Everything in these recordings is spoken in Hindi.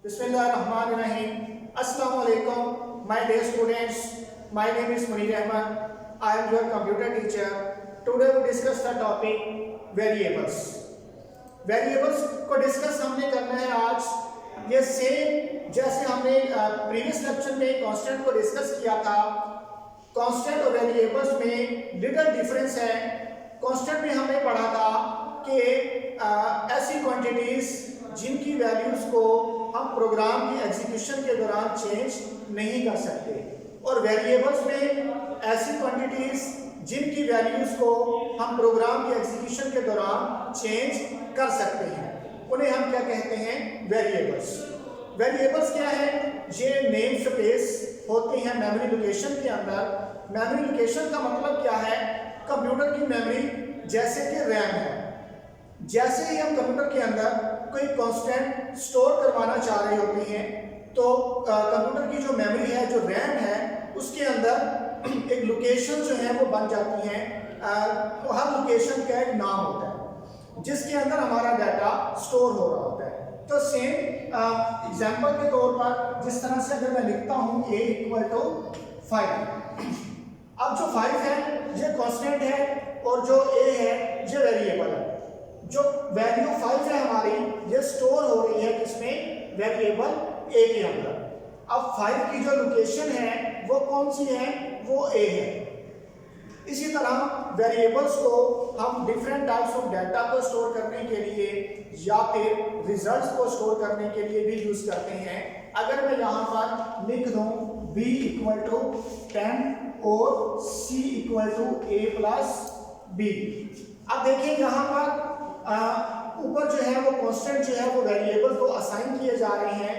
Bismillahirrahmanirrahim. Assalamu alaikum, my dear students. My name is Munir Ahmed. I am your computer teacher. Today we discuss the topic variables. Variables को डिस्कस हमने करना है आज। ये सेम जैसे हमने प्रीवियस लेक्चर में कांस्टेंट को डिस्कस किया था। कांस्टेंट और वेरिएबल्स में लिटिल डिफरेंस है। कांस्टेंट में हमने पढ़ा था कि ऐसी क्वांटिटीज जिनकी वैल्यूज को हम प्रोग्राम की एग्जीक्यूशन के दौरान चेंज नहीं कर सकते, और वेरिएबल्स में ऐसी क्वांटिटीज जिनकी वैल्यूज को हम प्रोग्राम की एग्जीक्यूशन के दौरान चेंज कर सकते हैं, उन्हें हम क्या कहते हैं? वेरिएबल्स। वेरिएबल्स क्या है? ये नेम स्पेस होती हैं मेमोरी लोकेशन के अंदर। मेमोरी लोकेशन का मतलब क्या है? कंप्यूटर की मेमोरी जैसे कि रैम है। जैसे ही हम कंप्यूटर के अंदर कोई कांस्टेंट स्टोर करवाना चाह रहे होते हैं तो कंप्यूटर की जो मेमोरी है, जो रैम है, उसके अंदर एक लोकेशन जो है वो बन जाती है। हर लोकेशन का एक नाम होता है जिसके अंदर हमारा डाटा स्टोर हो रहा होता है। तो सेम एग्जांपल के तौर पर जिस तरह से अगर मैं लिखता हूँ a = 5, अब जो 5 है ये कांस्टेंट है और जो a है ये वेरिएबल है। जो वैल्यू 5 है हमारी, ये स्टोर हो रही है किसमें? वेरिएबल a के अंदर। अब 5 की जो लोकेशन है वो कौन सी है? वो a है। इसी तरह वेरिएबल्स को हम डिफरेंट टाइप्स ऑफ डाटा को स्टोर करने के लिए या फिर रिजल्ट्स को स्टोर करने के लिए भी यूज करते हैं। अगर मैं यहाँ पर लिख दूँ b = 10 और c = a + b। अब देखिए यहाँ पर ऊपर जो है वो कांस्टेंट जो है वो वेरिएबल को असाइन किए जा रहे हैं।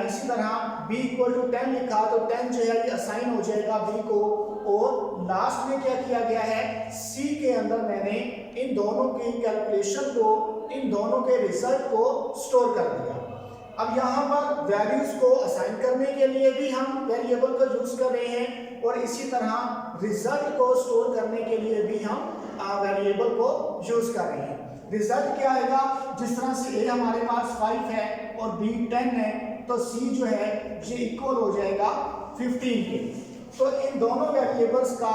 इसी तरह b = 10 लिखा तो 10 जो है ये असाइन हो जाएगा b को, और लास्ट में क्या किया गया है? c के अंदर मैंने इन दोनों की कैलकुलेशन को, इन दोनों के रिजल्ट को स्टोर कर दिया। अब यहाँ पर वैल्यूज को असाइन करने के लिए भी हम वेरिएबल का यूज कर रहे हैं, और इसी तरह रिजल्ट को स्टोर करने के लिए भी हम वेरिएबल को यूज कर रहे हैं। रिजल्ट क्या आएगा? जिस तरह से a हमारे पास 5 है और b 10 है, तो c जो है ये इक्वल हो जाएगा 15 के। तो इन दोनों वेरिएबल्स का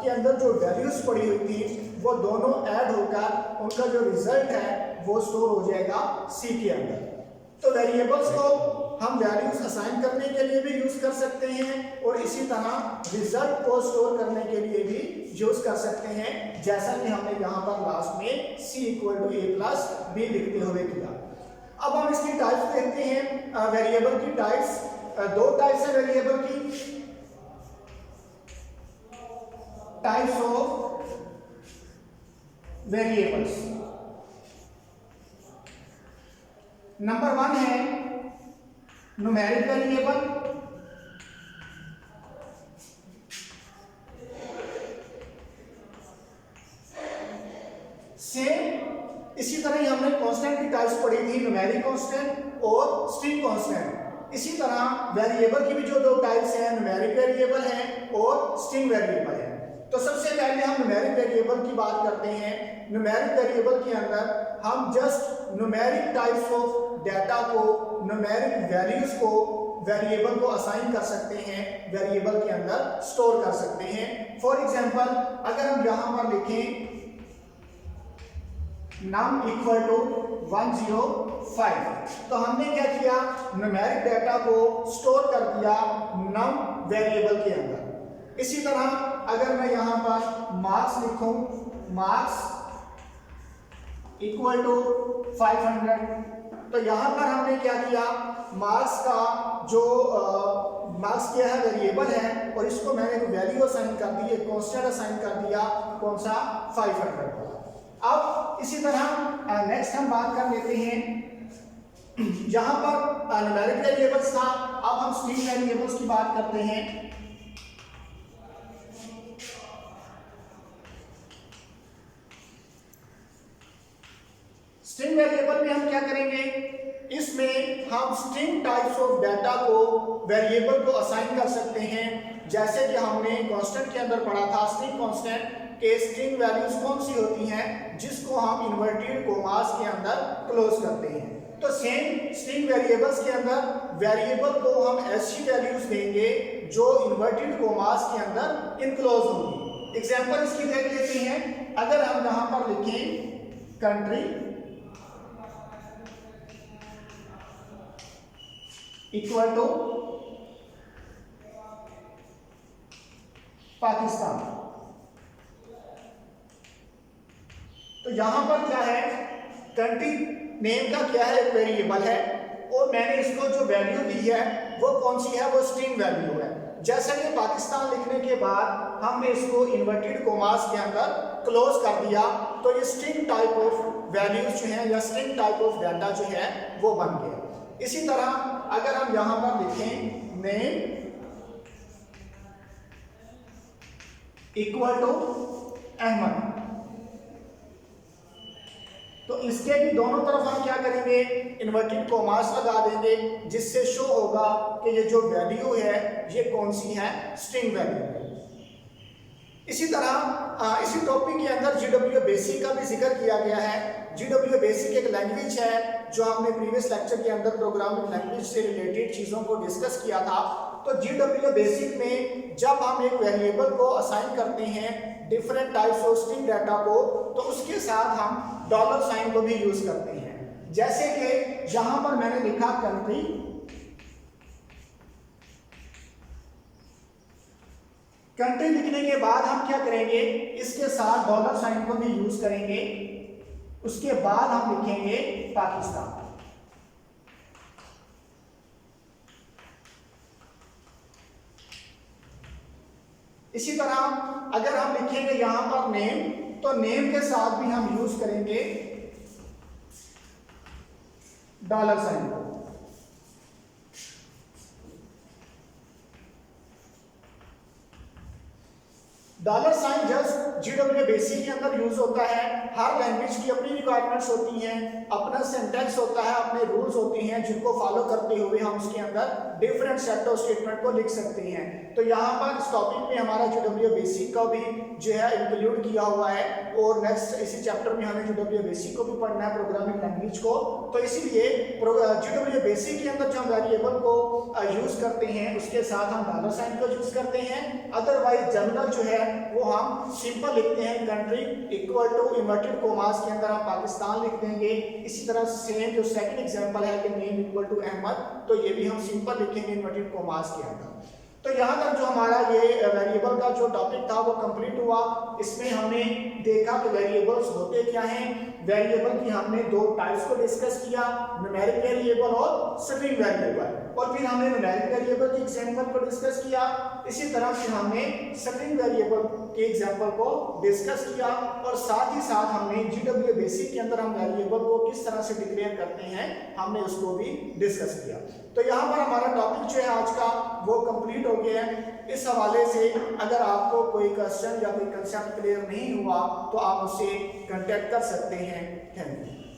के अंदर जो वैल्यूज पड़ी हुई थी वो दोनों ऐड होकर उनका जो रिजल्ट है वो स्टोर हो जाएगा c के अंदर। तो वेरिएबल्स को हम वैल्यूज असाइन करने के लिए भी यूज कर सकते हैं, और इसी तरह रिजल्ट को स्टोर करने के लिए भी यूज कर सकते हैं, जैसा कि हमने यहाँ पर लास्ट में c = a + b लिखते हुए किया। अब हम इसकी टाइप्स देखते हैं। वेरिएबल की टाइप्स, दो टाइप्स है वेरिएबल की। Types of variables. नंबर 1 है न्यूमेरिक वेरिएबल। सेम इसी तरह ही हमने कांस्टेंट की टाइप्स पढ़ी थी, न्यूमेरिक कांस्टेंट और स्ट्रिंग कांस्टेंट। इसी तरह वेरिएबल की भी जो दो टाइप्स हैं, न्यूमेरिक वेरिएबल है और स्ट्रिंग वेरिएबल है। तो सबसे पहले हम न्यूमेरिक वेरिएबल की बात करते हैं। न्यूमेरिक वेरिएबल के अंदर हम just numeric types of data को, न्यूमेरिक वैल्यूज को वेरिएबल को असाइन कर सकते हैं, वेरिएबल के अंदर स्टोर कर सकते हैं। फॉर एग्जांपल अगर हम यहाँ पर लिखें num = 105, तो हमने क्या किया? न्यूमेरिक डाटा को स्टोर कर दिया num वेरिएबल के अंदर। इसी तरह अगर मैं यहाँ पर मार्क्स लिखूं, मार्क्स = 500, तो यहाँ पर हमने क्या किया? मार्क्स का जो मार्क्स क्या है? वेरिएबल है, और इसको मैंने एक वैल्यू असाइन कर दी, एक कांस्टेंट असाइन कर दिया। कौन सा? 500। अब इसी तरह नेक्स्ट हम बात कर लेते हैं। यहाँ पर न्यूमेरिक वेरिएबल्स था, अब हम स्ट्रिंग वेरिएबल्स की बात करते हैं। स्ट्रिंग वेरिएबल में हम क्या करेंगे? इसमें हम स्ट्रिंग टाइप्स ऑफ डाटा को वेरिएबल को असाइन कर सकते हैं, जैसे कि हमने कांस्टेंट के अंदर पढ़ा था स्ट्रिंग कांस्टेंट के स्ट्रिंग वैल्यूज कौन सी होती हैं जिसको हम इन्वर्टेड कोमास के अंदर क्लोज करते हैं। तो सेम स्ट्रिंग वेरिएबल्स के अंदर वेरिएबल को हम ऐसी वैल्यूज देंगे जो इन्वर्टेड कोमास के अंदर इनक्लोज होंगी। एग्जांपल इसकी देख लेते हैं। अगर हम यहां पर लिखें कंट्री इक्वल टू पाकिस्तान, तो यहां पर क्या है, कंट्री नेम का क्या है, एक वेरिएबल है और मैंने इसको जो वैल्यू दी है वो कौन सी है, वो स्ट्रिंग वैल्यू है। जैसा कि पाकिस्तान लिखने के बाद हमने इसको इन्वर्टेड कोमास के अंदर क्लोज कर दिया, तो ये स्ट्रिंग टाइप ऑफ वैल्यूज जो है या स्ट्रिंग टाइप ऑफ डाटा जो है वो बन गया। इसी तरह अगर हम यहां पर लिखें नेम इक्वल टू अहमद, तो इसके भी दोनों तरफ हम क्या करेंगे, इन्वर्टेड कोमास लगा देंगे, जिससे शो होगा कि ये जो वैल्यू है ये कौन सी है, स्ट्रिंग वैल्यू है। इसी तरह इसी टॉपिक के अंदर GW बेसिक का भी जिक्र किया गया है। GW बेसिक एक लैंग्वेज है जो हमने प्रीवियस लेक्चर के अंदर प्रोग्रामिंग लैंग्वेज से रिलेटेड चीज़ों को डिस्कस किया था। तो GW बेसिक में जब हम एक वेरिएबल को असाइन करते हैं different types of string data को, तो उसके साथ हम डॉलर साइन को भी यूज करते हैं। जैसे कि यहां पर मैंने लिखा कंट्री लिखने के बाद हम क्या करेंगे, इसके साथ डॉलर साइन को भी यूज करेंगे, उसके बाद हम लिखेंगे पाकिस्तान। इसी तरह अगर हम लिखेंगे यहां पर नेम, तो नेम के साथ भी हम यूज करेंगे डॉलर साइन को। Dollar sign just GW basic के अंदर यूज होता है। हर लैंग्वेज की अपनी रिक्वायरमेंट्स होती हैं, अपना सिंटैक्स होता है, अपने रूल्स होते हैं, जिनको फॉलो करते हुए हम उसके अंदर डिफरेंट सेट ऑफ स्टेटमेंट को लिख सकते हैं। तो यहाँ पर इस टॉपिक में हमारा GW बेसिक का भी जो है इंक्लूड किया हुआ है, और नेक्स्ट इसी चैप्टर में हमें GW बेसिक को भी पढ़ना है, प्रोग्रामिंग लैंग्वेज को। तो इसीलिए GW बेसिक के अंदर जो हम वेरिएबल को यूज करते हैं उसके साथ हम डॉलर साइन को यूज करते हैं। अदरवाइज जनरल जो है वो हम सिंपल लिखते हैं, country equal to inverted commas के अंदर हम पाकिस्तान लिख देंगे। इसी तरह सेम जो सेकंड एग्जांपल है कि नेम इक्वल टू अहमद, तो ये भी हम सिंपल लिखेंगे इन्वर्टेड कोमास के अंदर। तो यहाँ तक जो हमारा ये वेरिएबल का जो टॉपिक था वो कंप्लीट हुआ। इसमें हमने देखा कि वेरिएबल्स होते क्या हैं, वेरिएबल की हमने दो टाइप्स को डिस्कस किया, न्यूमेरिक वेरिएबल और स्ट्रिंग वेरिएबल, और फिर हमने न्यूमेरिक वेरिएबल के एग्जांपल को डिस्कस किया। इसी तरह से हमने स्ट्रिंग वेरिएबल के एग्जांपल को डिस्कस किया, और साथ ही साथ हमने GW बेसिक के अंदर हम वेरिएबल को किस तरह से डिक्लेयर करते हैं हमने उसको भी डिस्कस किया। तो यहाँ पर हमारा टॉपिक जो है आज का वो कंप्लीट हो गया है। इस हवाले से अगर आपको कोई क्वेश्चन या कोई कंसेप्ट क्लियर नहीं हुआ तो आप उससे कांटेक्ट कर सकते हैं। Thank you.